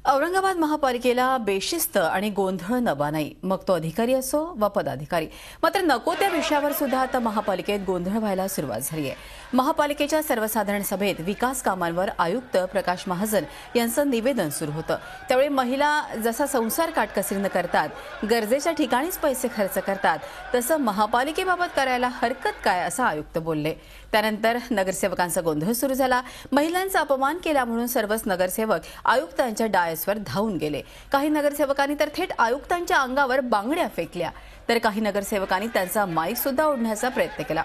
औरंगाबाद महापालिकेला बेशिस्त आणि गोंधळ नभा नाही, मग तो अधिकारी असो वा पदाधिकारी. मात्र नको त्या विषयावर सुद्धा आता महापालिकेत गोंधळ व्हायला सुरुवात झाली आहे. महापालिकेच्या सर्वसाधारण सभेत विकास कामांवर आयुक्त प्रकाश महाजन यांचं निवेदन सुरू होतं. त्यावेळी महिला जसा संसार काटकसरीने करतात, गरजेच्या ठिकाणीच पैसे खर्च करतात, तसं महापालिकेबाबत करायला हरकत काय, असं आयुक्त बोलले. त्यानंतर नगरसेवकांचा गोंधळ सुरू झाला. महिलांचा अपमान केला म्हणून सर्वच नगरसेवक आयुक्तांच्या डायसवर धावून गेले. काही नगरसेवकांनी तर थेट आयुक्तांच्या अंगावर बांगड्या फेकल्या, तर काही नगरसेवकांनी त्यांचा माईक सुद्धा ओढण्याचा प्रयत्न केला.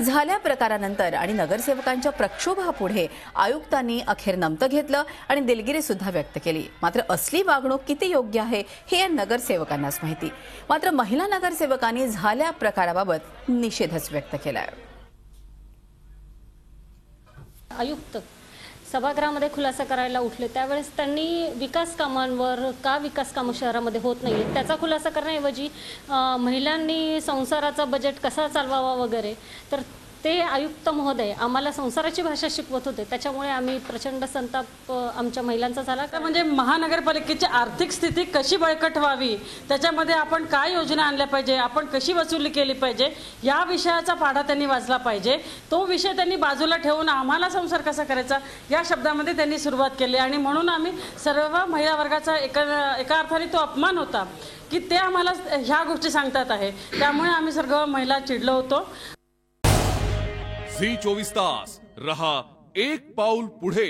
झाल्या प्रकारानंतर आणि नगरसेवकांच्या प्रक्षोभापुढे आयुक्तांनी अखेर नमतं घेतलं आणि दिलगिरी सुद्धा व्यक्त केली. मात्र असली वागणूक किती योग्य आहे हे या नगरसेवकांनाच माहिती. मात्र महिला नगरसेवकांनी झाल्या प्रकाराबाबत निषेधच व्यक्त केलाय. आयुक्त सभागृहामध्ये खुलासा करायला उठले त्यावेळेस त्यांनी विकास कामांवर का विकास कामं शहरामध्ये होत नाही त्याचा खुलासा करण्याऐवजी महिलांनी संसाराचा बजेट कसा चालवावा वगैरे, तर ते आयुक्त महोदय आम्हाला संसाराची भाषा शिकवत होते. त्याच्यामुळे आम्ही प्रचंड संताप आमच्या महिलांचा झाला. म्हणजे महानगरपालिकेची आर्थिक स्थिती कशी बळकट व्हावी, त्याच्यामध्ये आपण काय योजना आणल्या पाहिजे, आपण कशी वसुली केली पाहिजे, या विषयाचा पाढा त्यांनी वाचला पाहिजे. तो विषय त्यांनी बाजूला ठेवून आम्हाला संसार कसा करायचा या शब्दामध्ये त्यांनी सुरुवात केली. आणि म्हणून आम्ही सर्व महिला वर्गाचा एका अर्थाने तो अपमान होता की ते आम्हाला ह्या गोष्टी सांगतात आहे. त्यामुळे आम्ही सर्व महिला चिडलो होतो. झी 24 तास रहा एक पाऊल पुढे.